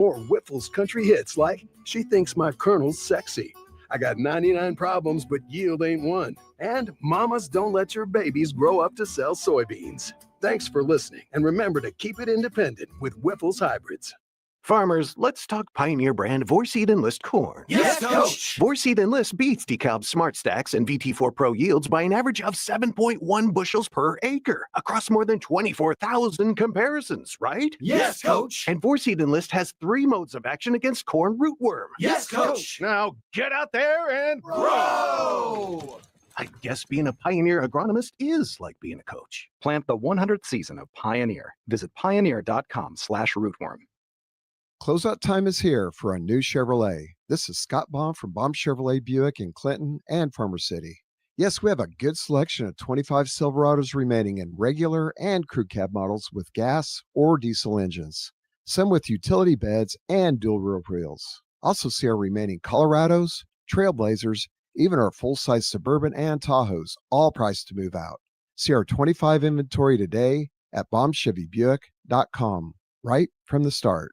More Whiffle's country hits like She Thinks My Colonel's Sexy. I got 99 problems, but yield ain't one. And Mamas Don't Let Your Babies Grow Up to Sell Soybeans. Thanks for listening, and remember to keep it independent with Whiffle's hybrids. Farmers, let's talk Pioneer brand Vorseed Enlist corn. Yes, Coach! Vorseed Enlist beats DeKalb Smart Stacks and VT4 Pro yields by an average of 7.1 bushels per acre across more than 24,000 comparisons, right? Yes, Coach! And Vorseed Enlist has 3 modes of action against corn rootworm. Yes, Coach! Now get out there and grow! I guess being a Pioneer agronomist is like being a coach. Plant the 100th season of Pioneer. Visit pioneer.com/rootworm. Closeout time is here for a new Chevrolet. This is Scott Baum from Baum Chevrolet Buick in Clinton and Farmer City. Yes, we have a good selection of 25 Silverados remaining in regular and crew cab models with gas or diesel engines. Some with utility beds and dual roof wheels. Also see our remaining Colorados, Trailblazers, even our full-size Suburban and Tahoes, all priced to move out. See our 25 inventory today at BaumChevyBuick.com, right from the start.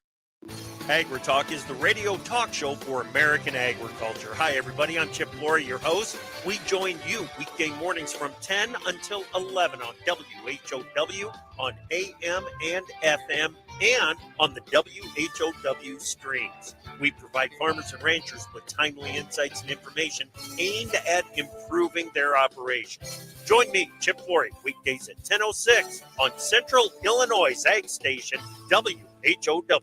AgriTalk is the radio talk show for American agriculture. Hi, everybody. I'm Chip Flory, your host. We join you weekday mornings from 10 until 11 on WHOW, on AM and FM, and on the WHOW streams. We provide farmers and ranchers with timely insights and information aimed at improving their operations. Join me, Chip Flory, weekdays at 10:06 on Central Illinois Ag Station, WHOW. WHOW.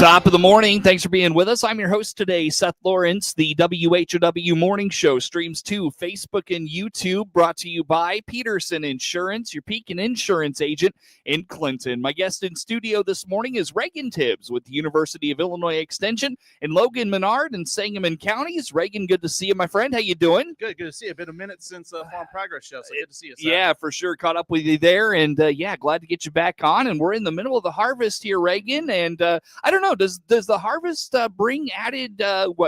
Top of the morning. Thanks for being with us. I'm your host today, Seth Lawrence. The WHOW Morning Show streams to Facebook and YouTube, brought to you by Peterson Insurance, your Pekin Insurance agent in Clinton. My guest in studio this morning is Reagan Tibbs with the University of Illinois Extension in Logan, Menard, and Sangamon counties. Reagan, good to see you, my friend. How you doing? Good to see you. Been a minute since Farm Progress Show, so good to see you, Seth. Yeah, for sure. Caught up with you there, and glad to get you back on. And we're in the middle of the harvest here, Reagan, and I don't know, does the harvest bring added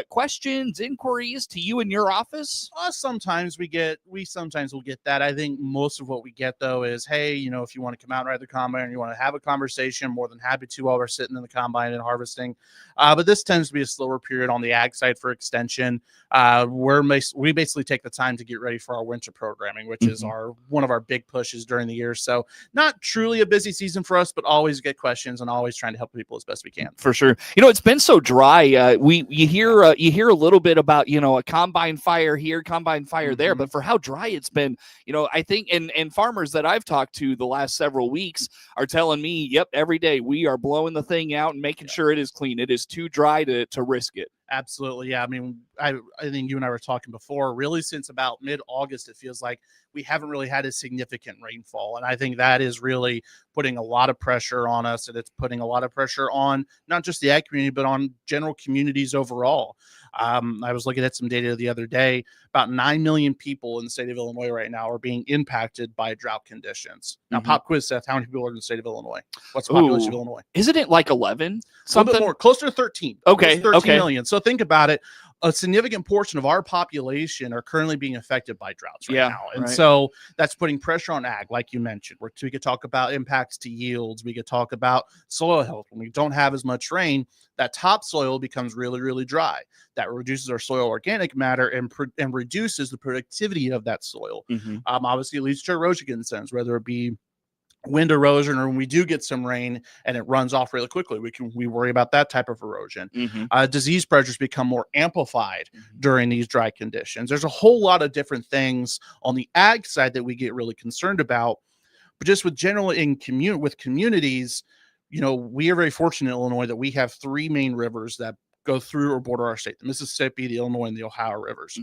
questions, inquiries to you in your office? Sometimes we sometimes will get that. I think most of what we get, though, is, hey, if you want to come out and ride the combine and you want to have a conversation, more than happy to while we're sitting in the combine and harvesting. But this tends to be a slower period on the ag side for extension. We basically take the time to get ready for our winter programming, which is one of our big pushes during the year. So not truly a busy season for us, but always get questions and always trying to help people as best we can. For sure. It's been so dry. You hear a little bit about, a combine fire here, combine fire there, but for how dry it's been, I think, and farmers that I've talked to the last several weeks are telling me, yep, every day we are blowing the thing out and making sure it is clean. It is too dry to risk it. Absolutely. Yeah. I mean, I think you and I were talking before, really since about mid-August, it feels like we haven't really had a significant rainfall. And I think that is really putting a lot of pressure on us, and it's putting a lot of pressure on not just the ag community, but on general communities overall. I was looking at some data the other day. About 9 million people in the state of Illinois right now are being impacted by drought conditions. Now, pop quiz, Seth, how many people are in the state of Illinois? What's the population of Illinois? Isn't it like 11? Something more, closer to 13. Okay. 13 million. So think about it. A significant portion of our population are currently being affected by droughts right now. And so that's putting pressure on ag, like you mentioned. We could talk about impacts to yields. We could talk about soil health. When we don't have as much rain, that topsoil becomes really, really dry. That reduces our soil organic matter and reduces the productivity of that soil. Obviously, it leads to erosion concerns, whether it be wind erosion, or when we do get some rain and it runs off really quickly, we worry about that type of erosion. Disease pressures become more amplified during these dry conditions. There's a whole lot of different things on the ag side that we get really concerned about, but just with generally with communities, we are very fortunate in Illinois that we have 3 main rivers that go through or border our state: the Mississippi, the Illinois, and the Ohio rivers.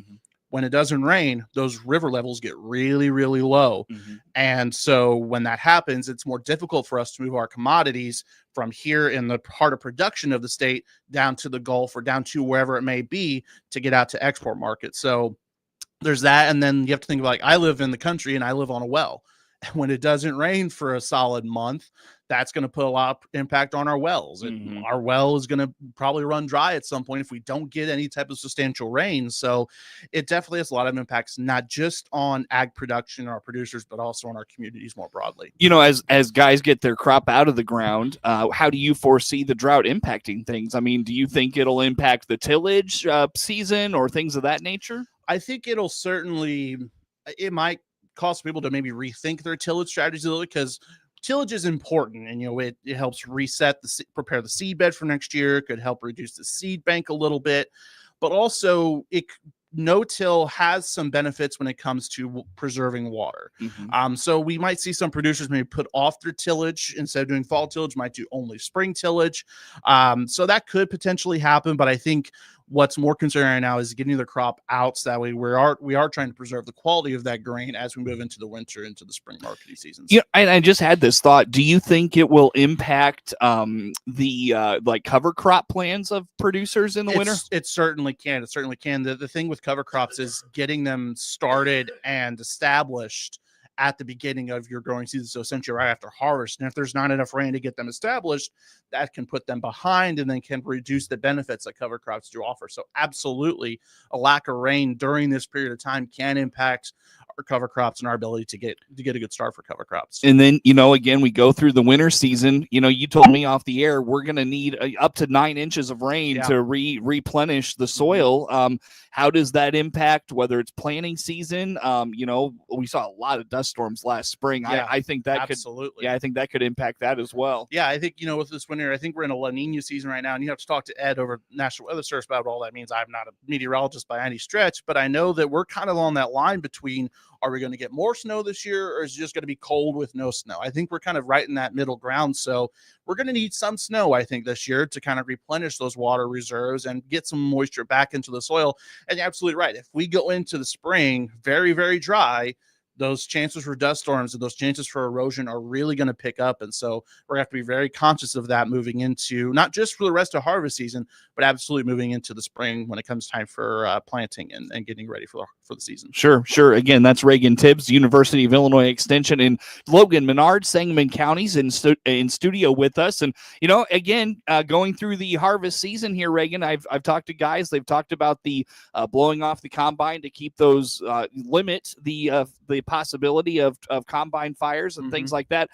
When it doesn't rain, those river levels get really, really low. And so when that happens, it's more difficult for us to move our commodities from here in the heart of production of the state down to the Gulf or down to wherever it may be to get out to export markets. So there's that. And then you have to think about, like, I live in the country and I live on a well. when it doesn't rain for a solid month, that's going to put a lot of impact on our wells. And our well is going to probably run dry at some point if we don't get any type of substantial rain. So it definitely has a lot of impacts, not just on ag production or our producers, but also on our communities more broadly. As guys get their crop out of the ground, how do you foresee the drought impacting things? I mean, do you think it'll impact the tillage season or things of that nature? I think it might cause people to maybe rethink their tillage strategies a little, because tillage is important, and it helps prepare the seed bed for next year. It could help reduce the seed bank a little bit, but also no-till has some benefits when it comes to preserving water. So we might see some producers maybe put off their tillage. Instead of doing fall tillage, might do only spring tillage. So that could potentially happen, but I think what's more concerning right now is getting the crop out, so that way we are trying to preserve the quality of that grain as we move into the winter, into the spring marketing seasons. Yeah, and I just had this thought. Do you think it will impact the like cover crop plans of producers in the winter? It certainly can. It certainly can. The thing with cover crops is getting them started and established at the beginning of your growing season, so essentially right after harvest. And if there's not enough rain to get them established, that can put them behind and then can reduce the benefits that cover crops do offer. So absolutely, a lack of rain during this period of time can impact our cover crops and our ability to get a good start for cover crops. And then, again, we go through the winter season. You told me off the air, we're going to need up to 9 inches of rain to replenish the soil. How does that impact, whether it's planting season? We saw a lot of dust storms last spring. I think that absolutely. I think that could impact that as well. Yeah, I think, with this winter, I think we're in a La Nina season right now, and you have to talk to Ed over National Weather Service about what all that means. I'm not a meteorologist by any stretch, but I know that we're kind of on that line between, are we going to get more snow this year, or is it just going to be cold with no snow? I think we're kind of right in that middle ground. So we're going to need some snow, I think, this year to kind of replenish those water reserves and get some moisture back into the soil. And you're absolutely right. If we go into the spring very, very dry, those chances for dust storms and those chances for erosion are really going to pick up. And so we're going to have to be very conscious of that moving into, not just for the rest of harvest season, but absolutely moving into the spring when it comes time for planting and getting ready for the season. Sure. Again, that's Reagan Tibbs, University of Illinois Extension in Logan, Menard, Sangamon counties in studio with us. And, again, going through the harvest season here, Reagan, I've talked to guys, they've talked about the blowing off the combine to keep those limit the possibility of combine fires and things like that.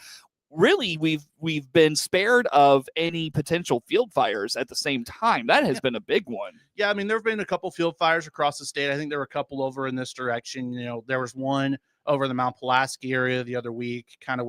Really, we've been spared of any potential field fires at the same time. That has been a big one. Yeah, I mean, there have been a couple field fires across the state. I think there were a couple over in this direction. There was one over the Mount Pulaski area the other week, kind of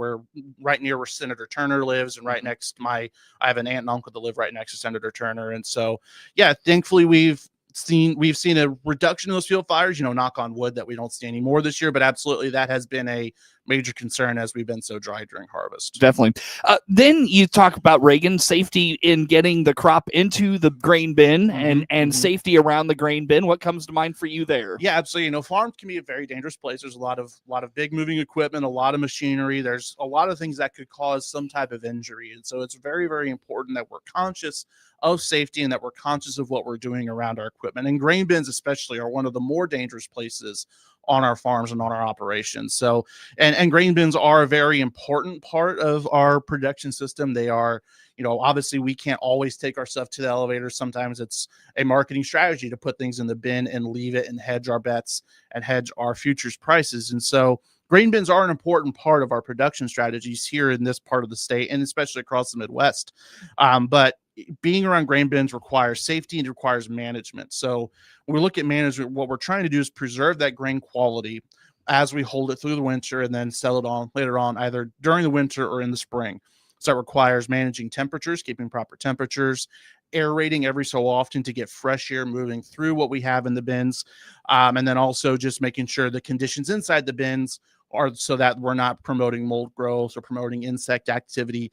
right near where Senator Turner lives, and right next to I have an aunt and uncle that live right next to Senator Turner. And so, yeah, thankfully we've seen a reduction in those field fires, knock on wood that we don't see any more this year, but absolutely that has been a major concern as we've been so dry during harvest. Definitely. Then you talk about, Reagan, safety in getting the crop into the grain bin and safety around the grain bin. What comes to mind for you there? Yeah, absolutely. Farms can be a very dangerous place. There's a lot of big moving equipment, a lot of machinery. There's a lot of things that could cause some type of injury. And so it's very, very important that we're conscious of safety and that we're conscious of what we're doing around our equipment. And grain bins especially are one of the more dangerous places on our farms and on our operations. So, and grain bins are a very important part of our production system. They are, obviously we can't always take our stuff to the elevator. Sometimes it's a marketing strategy to put things in the bin and leave it and hedge our bets and hedge our futures prices. And so grain bins are an important part of our production strategies here in this part of the state, and especially across the Midwest. But being around grain bins requires safety and requires management. So when we look at management, what we're trying to do is preserve that grain quality as we hold it through the winter and then sell it on later on, either during the winter or in the spring. So it requires managing temperatures, keeping proper temperatures, aerating every so often to get fresh air moving through what we have in the bins. And then also just making sure the conditions inside the bins are so that we're not promoting mold growth or promoting insect activity.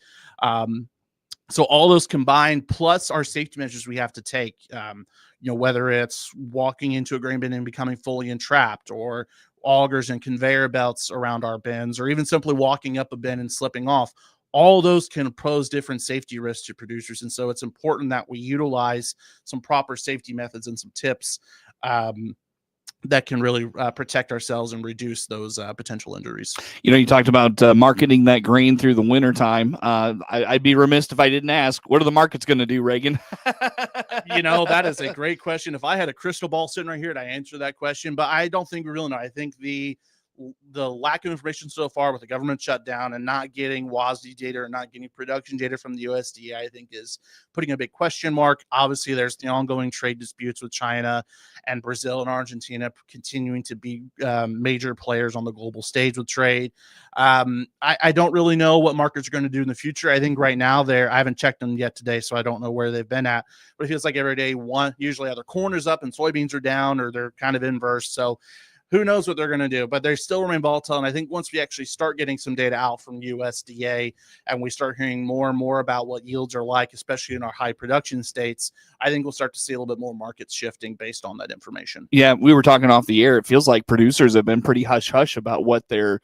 So all those combined, plus our safety measures we have to take, whether it's walking into a grain bin and becoming fully entrapped, or augers and conveyor belts around our bins, or even simply walking up a bin and slipping off, all those can pose different safety risks to producers. And so it's important that we utilize some proper safety methods and some tips that can really protect ourselves and reduce those potential injuries. You talked about marketing that grain through the wintertime. I'd be remiss if I didn't ask, what are the markets going to do, Reagan? That is a great question. If I had a crystal ball sitting right here, I'd answer that question, but I don't think we really know. I think the lack of information so far with the government shutdown and not getting WASD data or not getting production data from the USDA, I think is putting a big question mark. Obviously, there's the ongoing trade disputes with China and Brazil and Argentina continuing to be major players on the global stage with trade. I don't really know what markets are going to do in the future. I think right now I haven't checked them yet today, so I don't know where they've been at, but it feels like every day usually either corn is up and soybeans are down, or they're kind of inverse. So who knows what they're going to do, but they still remain volatile. And I think once we actually start getting some data out from USDA and we start hearing more and more about what yields are like, especially in our high production states, I think we'll start to see a little bit more markets shifting based on that information. Yeah, we were talking off the air. It feels like producers have been pretty hush-hush about what their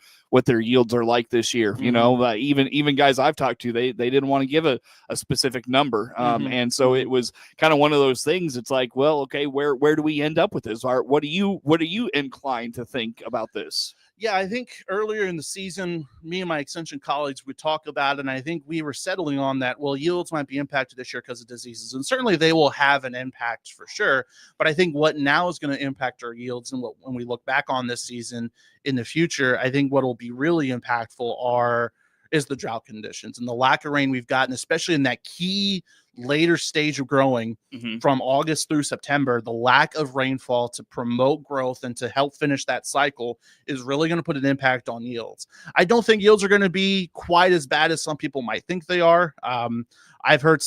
yields are like this year. Mm-hmm. Even guys I've talked to, they didn't want to give a specific number. And so it was kind of one of those things. It's like, well, okay, where do we end up with this? What are you inclined to think about this? Yeah, I think earlier in the season, me and my extension colleagues would talk about it, and I think we were settling on that, well, yields might be impacted this year because of diseases, and certainly they will have an impact for sure. But I think what now is going to impact our yields, and when we look back on this season in the future, I think what will be really impactful is the drought conditions and the lack of rain we've gotten, especially in that key later stage of growing from August through September. The lack of rainfall to promote growth and to help finish that cycle is really going to put an impact on yields. I don't think yields are going to be quite as bad as some people might think they are. I've heard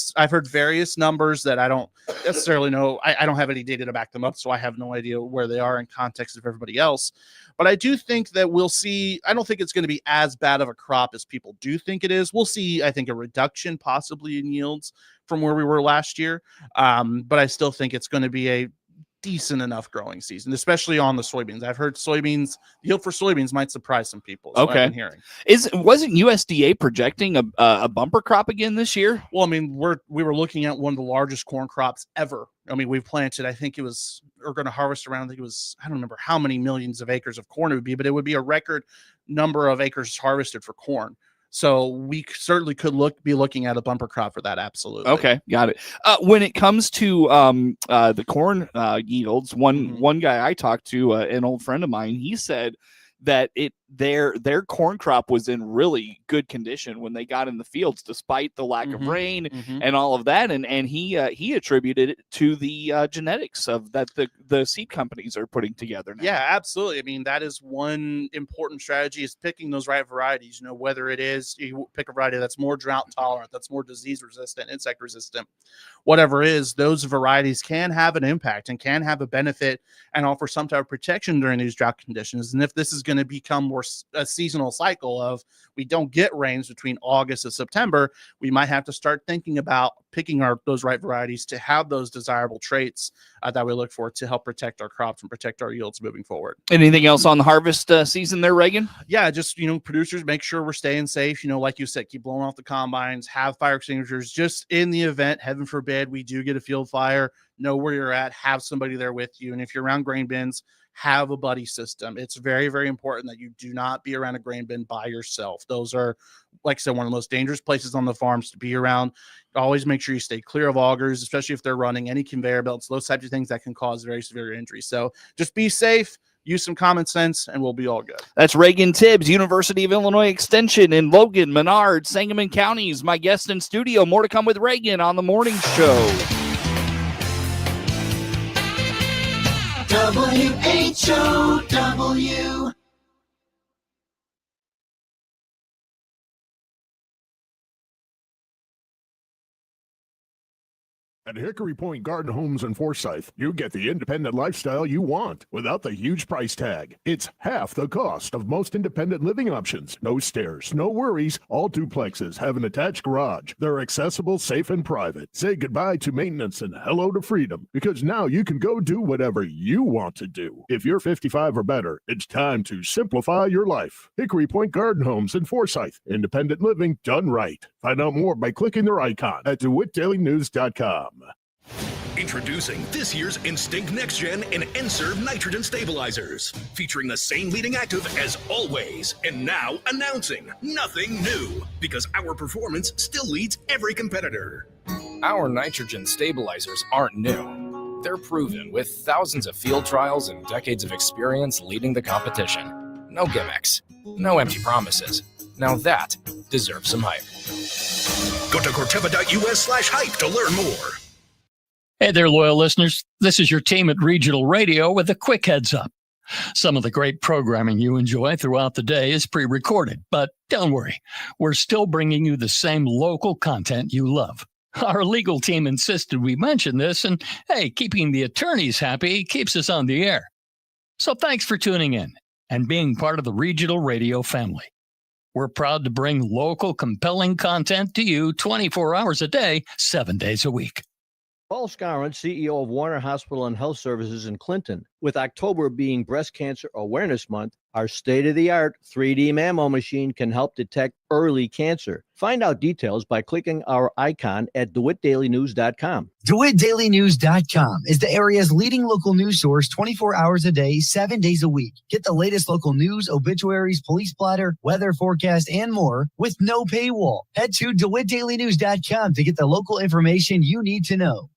various numbers that I don't necessarily know. I don't have any data to back them up, so I have no idea where they are in context of everybody else. But I do think that we'll see, I don't think it's going to be as bad of a crop as people do think it is. We'll see, I think, a reduction possibly in yields from where we were last year. But I still think it's going to be a decent enough growing season, especially on the soybeans. I've heard the yield for soybeans might surprise some people. Okay. I've been hearing. Wasn't USDA projecting a bumper crop again this year? Well, I mean, we were looking at one of the largest corn crops ever. I mean, we've planted, we're going to harvest around, I don't remember how many millions of acres of corn it would be, but it would be a record number of acres harvested for corn. So we certainly could be looking at a bumper crop for that. Absolutely. Okay, got it. When it comes to the corn yields, one guy I talked to, an old friend of mine, he said that their corn crop was in really good condition when they got in the fields, despite the lack of rain and all of that. And he attributed it to the genetics of that the seed companies are putting together now. Yeah, absolutely. I mean, that is one important strategy, is picking those right varieties. Whether it is you pick a variety that's more drought tolerant, that's more disease resistant, insect resistant, whatever it is, those varieties can have an impact and can have a benefit and offer some type of protection during these drought conditions. And if this is going to become more a seasonal cycle of we don't get rains between August and September, we might have to start thinking about picking those right varieties to have those desirable traits that we look for to help protect our crops and protect our yields moving forward. Anything else on the harvest season there, Reagan? Yeah, just, producers, make sure we're staying safe. Like you said, keep blowing off the combines, have fire extinguishers, just in the event, heaven forbid, we do get a field fire, know where you're at, have somebody there with you. And if you're around grain bins, have a buddy system. It's very, very important that you do not be around a grain bin by yourself. Those are, like I said, one of the most dangerous places on the farms to be around. Always make sure you stay clear of augers, especially if they're running any conveyor belts, those types of things that can cause very severe injury. So just be safe, use some common sense, and we'll be all good. That's Reagan Tibbs, University of Illinois Extension in Logan, Menard, Sangamon counties. My guest in studio. More to come with Reagan on the morning show. WHOW. At Hickory Point Garden Homes in Forsyth, you get the independent lifestyle you want without the huge price tag. It's half the cost of most independent living options. No stairs, no worries. All duplexes have an attached garage. They're accessible, safe, and private. Say goodbye to maintenance and hello to freedom, because now you can go do whatever you want to do. If you're 55 or better, it's time to simplify your life. Hickory Point Garden Homes in Forsyth. Independent living done right. Find out more by clicking their icon at DeWittDailyNews.com. Introducing this year's Instinct Next Gen and N-Serve nitrogen stabilizers, featuring the same leading active as always. And now announcing nothing new, because our performance still leads every competitor. Our nitrogen stabilizers aren't new. They're proven with thousands of field trials and decades of experience leading the competition. No gimmicks, no empty promises. Now that deserves some hype. Go to Corteva.us/hype to learn more. Hey there, loyal listeners. This is your team at Regional Radio with a quick heads up. Some of the great programming you enjoy throughout the day is pre-recorded, but don't worry. We're still bringing you the same local content you love. Our legal team insisted we mention this, and hey, keeping the attorneys happy keeps us on the air. So thanks for tuning in and being part of the Regional Radio family. We're proud to bring local, compelling content to you 24 hours a day, 7 days a week. Paul Scarron, CEO of Warner Hospital and Health Services in Clinton. With October being Breast Cancer Awareness Month, our state-of-the-art 3D mammo machine can help detect early cancer. Find out details by clicking our icon at DeWittDailyNews.com. DeWittDailyNews.com is the area's leading local news source 24 hours a day, 7 days a week. Get the latest local news, obituaries, police blotter, weather forecast, and more with no paywall. Head to DeWittDailyNews.com to get the local information you need to know.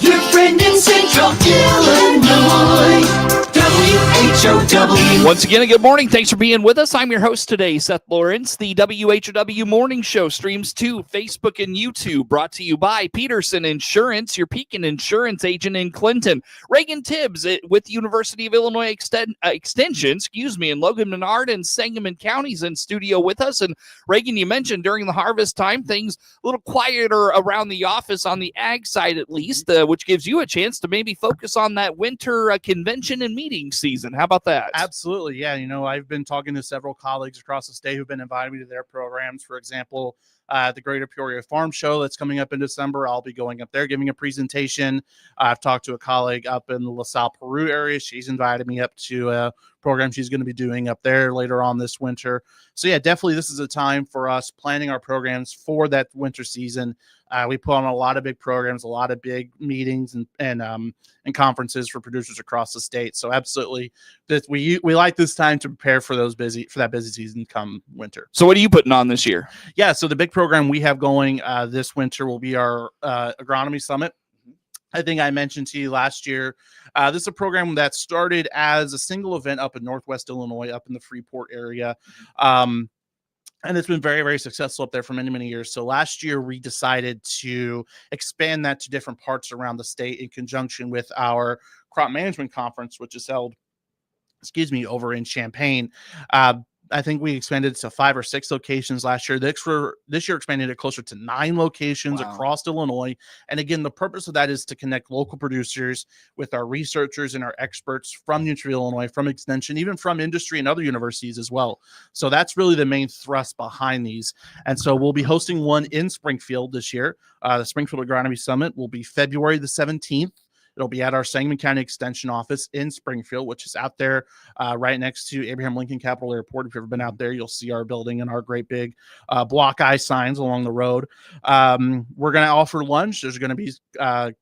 Your friend in Central Illinois, WHOW. Once again, good morning. Thanks for being with us. I'm your host today, Seth Lawrence. The WHOW Morning Show streams to Facebook and YouTube, brought to you by Peterson Insurance, your Pekin Insurance agent in Clinton. Reagan Tibbs with University of Illinois Extension, in Logan Menard and Sangamon counties in studio with us. And Reagan, you mentioned during the harvest time, things a little quieter around the office on the ag side at least, which gives you a chance to maybe focus on that winter convention and meeting season. How about that? Absolutely. Yeah. I've been talking to several colleagues across the state who've been inviting me to their programs. For example, the Greater Peoria Farm Show that's coming up in December. I'll be going up there giving a presentation. I've talked to a colleague up in the LaSalle, Peru area. She's invited me up to a program she's going to be doing up there later on this winter. So yeah, definitely this is a time for us planning our programs for that winter season. We put on a lot of big programs, a lot of big meetings and conferences for producers across the state. So absolutely, that we like this time to prepare for that busy season come winter. So what are you putting on this year? Yeah, so the big program we have going this winter will be our agronomy summit. I think I mentioned to you last year, this is a program that started as a single event up in Northwest Illinois, up in the Freeport area. And it's been very, very successful up there for many, many years. So last year, we decided to expand that to different parts around the state in conjunction with our crop management conference, which is held, over in Champaign. I think we expanded to 5 or 6 locations last year. This year expanded it closer to 9 locations across Illinois. And again, the purpose of that is to connect local producers with our researchers and our experts from University of Illinois, from Extension, even from industry and other universities as well. So that's really the main thrust behind these. And so we'll be hosting one in Springfield this year. The Springfield Agronomy Summit will be February the 17th. It'll be at our Sangamon County Extension office in Springfield, which is out there right next to Abraham Lincoln Capital Airport. If you've ever been out there, you'll see our building and our great big block eye signs along the road. We're going to offer lunch. There's going to be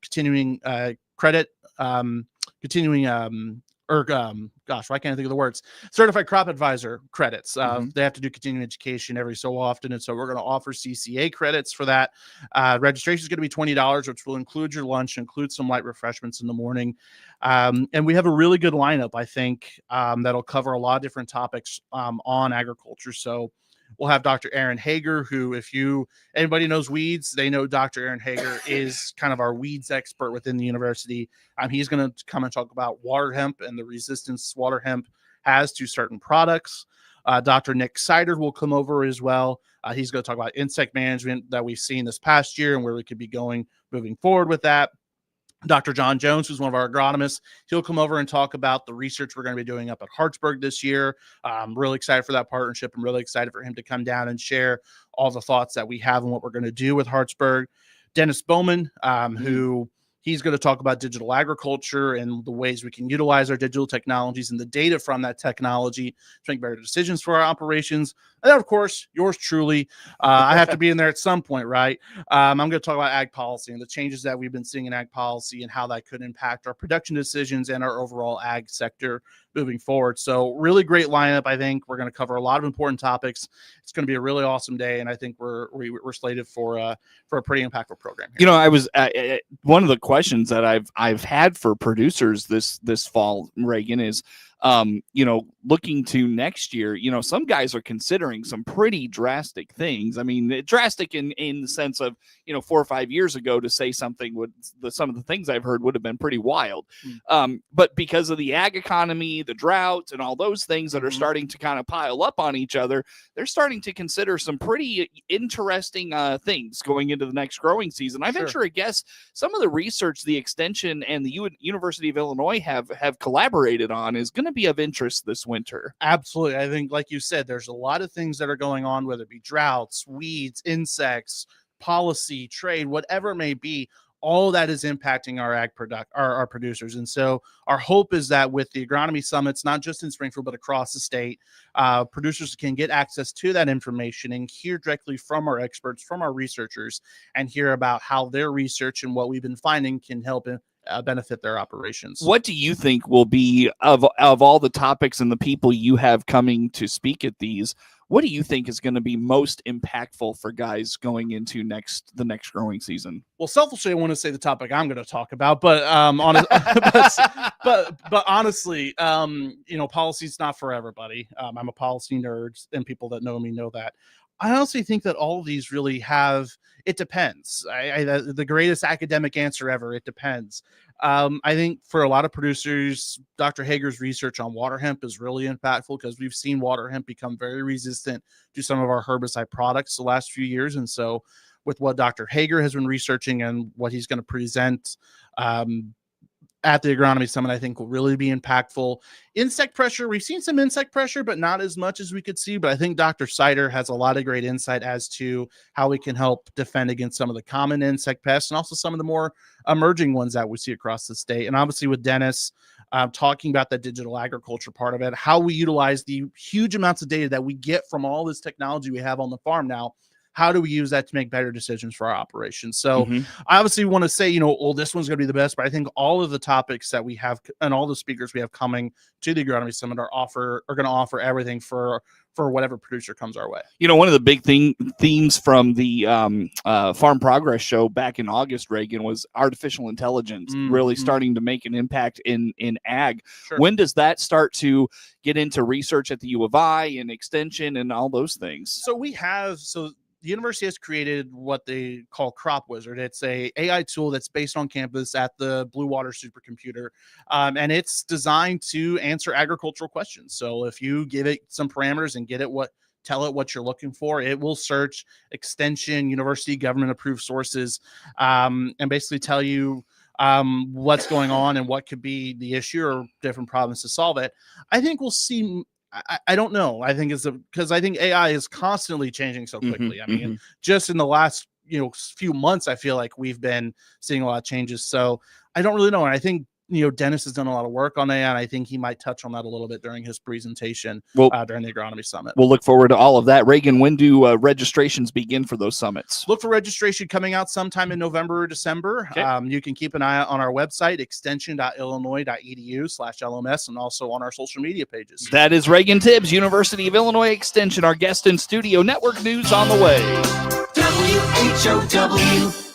continuing credit, why can't I think of the words? Certified Crop Advisor credits. They have to do continuing education every so often. And so we're going to offer CCA credits for that. Registration is going to be $20, which will include your lunch, include some light refreshments in the morning. And we have a really good lineup, I think, that'll cover a lot of different topics on agriculture. So we'll have Dr. Aaron Hager, who, if anybody knows weeds, they know Dr. Aaron Hager is kind of our weeds expert within the university. He's going to come and talk about water hemp and the resistance water hemp has to certain products. Dr. Nick Sider will come over as well. He's going to talk about insect management that we've seen this past year and where we could be going moving forward with that. Dr. John Jones, who's one of our agronomists, he'll come over and talk about the research we're going to be doing up at Hartsburg this year. I'm really excited for that partnership. I'm really excited for him to come down and share all the thoughts that we have and what we're going to do with Hartsburg. Dennis Bowman, who He's going to talk about digital agriculture and the ways we can utilize our digital technologies and the data from that technology to make better decisions for our operations. And then, of course, yours truly. I have to be in there at some point, right? I'm going to talk about ag policy and the changes that we've been seeing in ag policy and how that could impact our production decisions and our overall ag sector moving forward. So really great lineup. I think we're going to cover a lot of important topics. It's going to be a really awesome day, and I think we're slated for a pretty impactful program here. You know, I was one of the questions that I've had for producers this fall, Reagan, is you know, looking to next year, you know, some guys are considering some pretty drastic things. I mean, drastic in the sense of, you know, 4 or 5 years ago to say something some of the things I've heard would have been pretty wild. But because of the ag economy, the drought, and all those things that are starting to kind of pile up on each other, they're starting to consider some pretty interesting things going into the next growing season. I venture a guess some of the research the Extension and the University of Illinois have collaborated on is going to be of interest this winter. Absolutely. I think, like you said, there's a lot of things that are going on, whether it be droughts, weeds, insects, policy, trade, whatever it may be. All that is impacting our our producers. And so our hope is that with the agronomy summits, not just in Springfield, but across the state, producers can get access to that information and hear directly from our experts, from our researchers, and hear about how their research and what we've been finding can help benefit their operations. What do you think will be, of all the topics and the people you have coming to speak at these, what do you think is going to be most impactful for guys going into the next growing season? Well, selfishly, I want to say the topic I'm going to talk about, but but honestly, you know, policy's not for everybody. I'm a policy nerd, and people that know me know that. I honestly think that all of these really have, it depends. The greatest academic answer ever, it depends. I think for a lot of producers, Dr. Hager's research on water hemp is really impactful because we've seen water hemp become very resistant to some of our herbicide products the last few years. And so with what Dr. Hager has been researching and what he's going to present at the agronomy summit, I think will really be impactful. Insect pressure, we've seen some insect pressure, but not as much as we could see. But I think Dr. Sider has a lot of great insight as to how we can help defend against some of the common insect pests and also some of the more emerging ones that we see across the state. And obviously with Dennis talking about the digital agriculture part of it, how we utilize the huge amounts of data that we get from all this technology we have on the farm now. How do we use that to make better decisions for our operations? So I obviously want to say, you know, oh, this one's going to be the best, but I think all of the topics that we have and all the speakers we have coming to the agronomy summit are going to offer everything for whatever producer comes our way. You know, one of the big themes from the Farm Progress show back in August, Reagan, was artificial intelligence really starting to make an impact in ag. Sure. When does that start to get into research at the U of I and Extension and all those things? So the university has created what they call Crop Wizard. It's a AI tool that's based on campus at the Blue Water supercomputer, and it's designed to answer agricultural questions. So if you give it some parameters and tell it what you're looking for, it will search Extension, university, government approved sources, and basically tell you what's going on and what could be the issue or different problems to solve it. I think we'll see. I don't know. I think because I think AI is constantly changing so quickly. I mean, just in the last few months, I feel like we've been seeing a lot of changes. So I don't really know. And I think Dennis has done a lot of work on AI, and I think he might touch on that a little bit during his presentation during the agronomy summit. We'll look forward to all of that. Reagan, when do registrations begin for those summits? Look for registration coming out sometime in November or December. Okay. You can keep an eye out on our website, extension.illinois.edu/LMS, and also on our social media pages. That is Reagan Tibbs, University of Illinois Extension, our guest in studio. Network news on the way. WHOW.